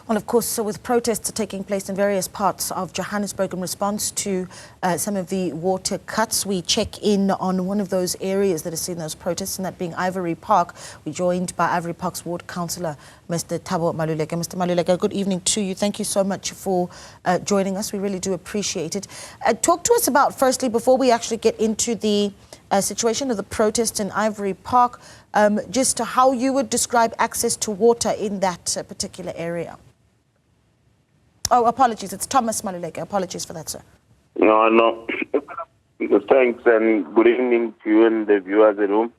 Well, of course, so with protests taking place in various parts of Johannesburg in response to some of the water cuts, we check in on one of those areas that has seen those protests, and that being Ivory Park. We're joined by Ivory Park's ward councillor, Mr. Thomas Maluleke. Mr. Maluleke, good evening to you. Thank you so much for joining us. We really do appreciate it. Talk to us about, firstly, before we actually get into the situation of the protests in Ivory Park, just how you would describe access to water in that particular area. Oh, apologies. It's Thomas Maluleke. Apologies for that, sir. No. Thanks, and good evening to you and the viewers at home.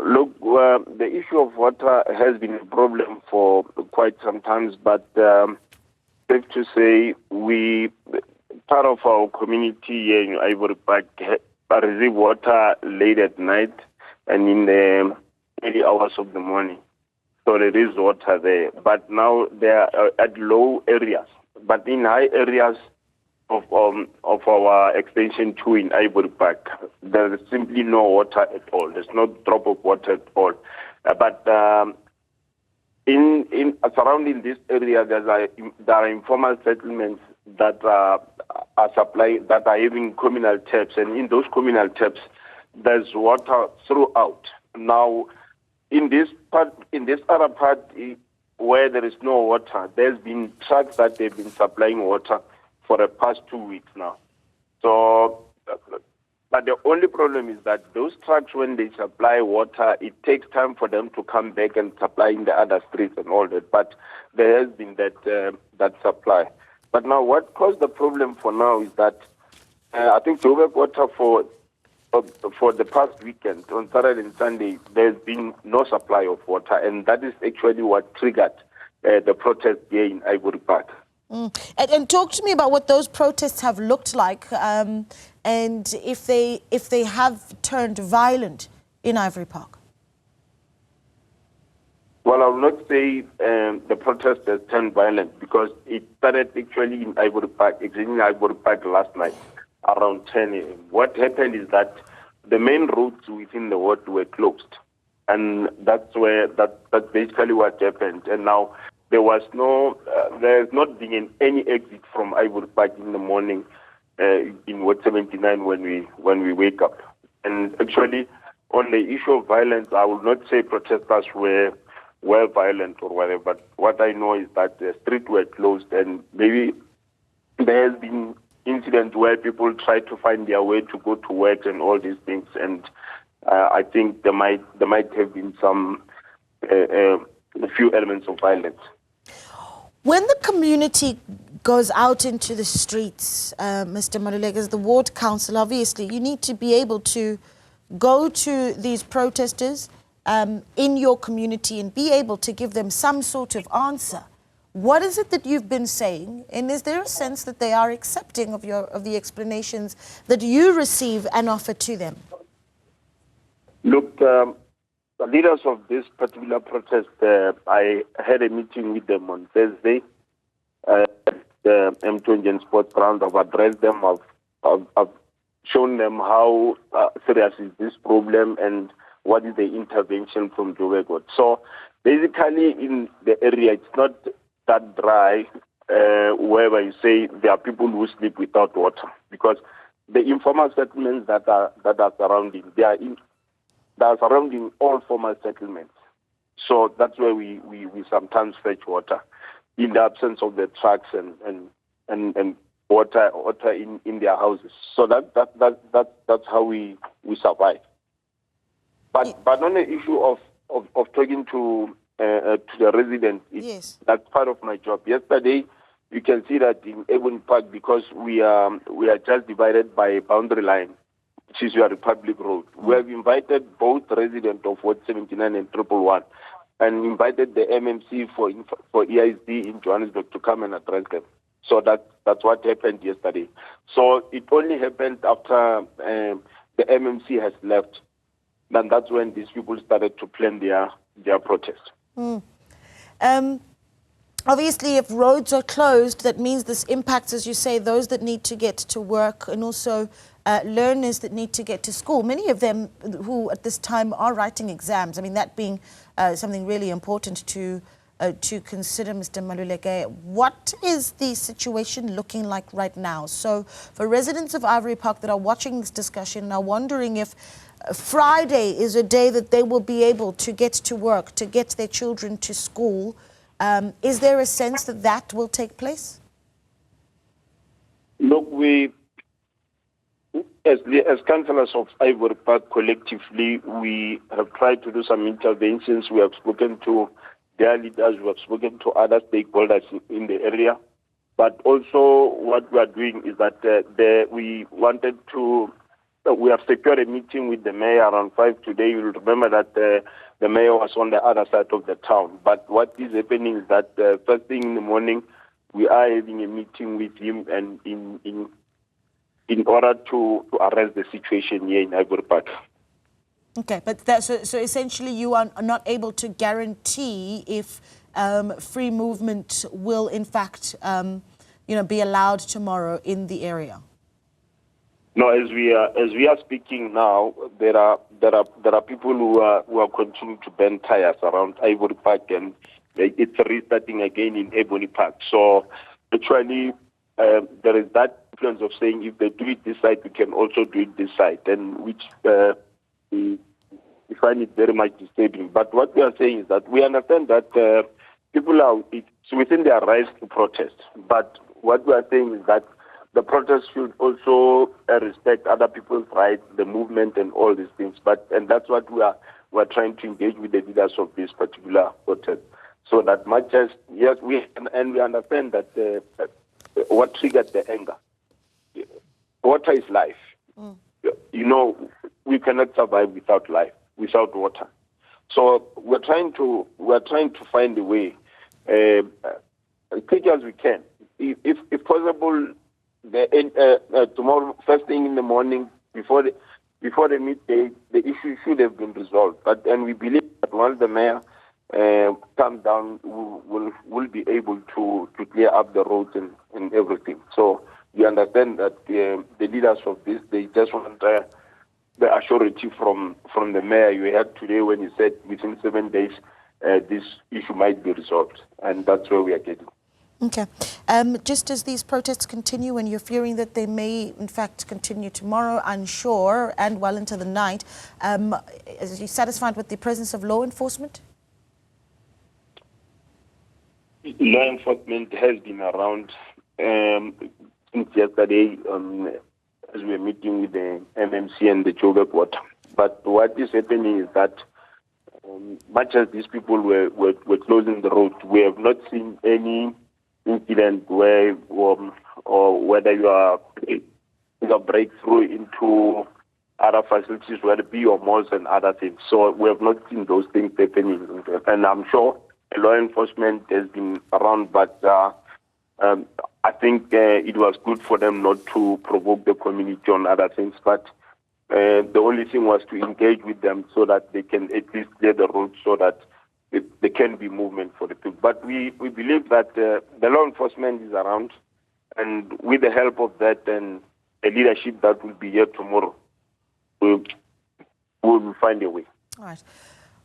Look, the issue of water has been a problem for quite some time, but safe to say, part of our community here in Ivory Park receive water late at night and in the early hours of the morning. So there is water there, but now they are at low areas. But in high areas of our extension 2 in Ivory Park, there is simply no water at all. There's no drop of water at all. But in surrounding this area, there are informal settlements that are having communal taps, and in those communal taps, there's water throughout. Now, in this other part where there is no water, there's been trucks that they've been supplying water for the past 2 weeks now. So, but the only problem is that those trucks, when they supply water, it takes time for them to come back and supply in the other streets and all that. But there has been that supply. But now, what caused the problem for now is that I think Joburg Water for the past weekend, on Saturday and Sunday, there's been no supply of water, and that is actually what triggered the protest here in Ivory Park. And talk to me about what those protests have looked like, and if they have turned violent in Ivory Park. Well, I will not say the protest has turned violent, because it started actually in Ivory Park, last night, around 10 a.m. What happened is that the main roads within the ward were closed, and that's basically what happened. And now there's not been any exit from Ivory Park in the morning in Ward 79 when we wake up. And actually, on the issue of violence, I will not say protesters were violent or whatever, but what I know is that the streets were closed, and maybe there has been incident where people try to find their way to go to work and all these things, and I think there might have been a few elements of violence. When the community goes out into the streets, Mr. Maluleke, as the ward council, obviously you need to be able to go to these protesters in your community and be able to give them some sort of answer. What is it that you've been saying, and is there a sense that they are accepting of the explanations that you receive and offer to them? Look, the leaders of this particular protest, I had a meeting with them on Thursday at the M20 Sports Ground. I've addressed them. I've shown them how serious is this problem and what is the intervention from Joburg Ward. So basically in the area, it's not that dry, wherever you say there are people who sleep without water, because the informal settlements that are surrounding, they are surrounding all formal settlements. So that's where we sometimes fetch water in the absence of the trucks and water in their houses. So that's how we survive. But on the issue of talking to the residents, yes, that's part of my job. Yesterday, you can see that in Ivory Park, because we are just divided by a boundary line, which is your Republic Road. We have invited both residents of Ward 79 and 111, and invited the MMC for EISD in Johannesburg to come and address them. So that's what happened yesterday. So it only happened after the MMC has left. Then that's when these people started to plan their protest. Obviously, if roads are closed, that means this impacts, as you say, those that need to get to work, and also learners that need to get to school. Many of them who at this time are writing exams. I mean, that being something really important to to consider, Mr. Maluleke. What is the situation looking like right now? So for residents of Ivory Park that are watching this discussion are wondering if Friday is a day that they will be able to get to work, to get their children to school. Is there a sense that that will take place? Look, as councillors of Ivory Park collectively, we have tried to do some interventions. We have spoken to their leaders, we have spoken to other stakeholders in the area. But also what we are doing is that we have secured a meeting with the mayor around 5 today. You'll remember that the mayor was on the other side of the town. But what is happening is that first thing in the morning, we are having a meeting with him and in order to arrest the situation here in Ivory Park. Okay, but so essentially you are not able to guarantee if free movement will in fact be allowed tomorrow in the area. No, as we are speaking now, there are people who are continuing to burn tires around Ivory Park, and it's restarting again in Ivory Park. So actually, there is that influence of saying if they do it this side, we can also do it this side, and which we find it very much disturbing. But what we are saying is that we understand that people it's within their rights to protest. But what we are saying is that the protest should also respect other people's rights, the movement, and all these things. And that's what we're trying to engage with the leaders of this particular protest. So that much as yes, we understand that what triggered the anger. Water is life. We cannot survive without life, without water. So we're trying to find a way, quick as we can, if possible. Tomorrow, first thing in the morning, before the midday, the issue should have been resolved. And we believe that once the mayor comes down, we'll be able to clear up the roads and everything. So we understand that the leaders of this, they just want the assurity from the mayor you had today when he said within 7 days this issue might be resolved, and that's where we are getting. Okay. Just as these protests continue and you're fearing that they may in fact continue tomorrow, unsure, and well into the night, are you satisfied with the presence of law enforcement? Law enforcement has been around since yesterday as we were meeting with the MMC and the Joburg Water. But what is happening is that much as these people were closing the road, we have not seen any incident where or whether you are breakthrough into other facilities, whether it be your malls and other things. So we have not seen those things happening. And I'm sure law enforcement has been around, but I think it was good for them not to provoke the community on other things. But the only thing was to engage with them so that they can at least clear the road so that there can be movement for the people. But we believe that the law enforcement is around, and with the help of that and the leadership that will be here tomorrow, we will find a way. All right.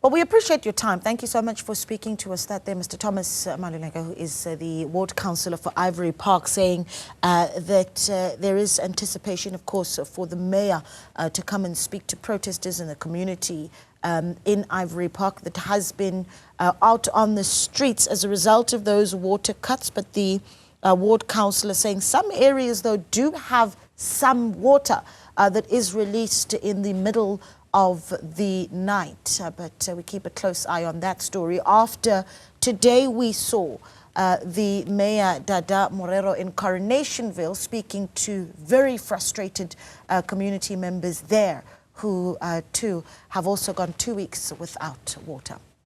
Well, we appreciate your time. Thank you so much for speaking to us. That there, Mr. Thomas Maluleke, who is the ward councillor for Ivory Park, saying that there is anticipation, of course, for the mayor to come and speak to protesters in the community in Ivory Park that has been out on the streets as a result of those water cuts. But the ward councillor saying some areas, though, do have some water that is released in the middle of the night. But we keep a close eye on that story. After today, we saw the Mayor Dada Morero in Coronationville speaking to very frustrated community members there who too have also gone 2 weeks without water.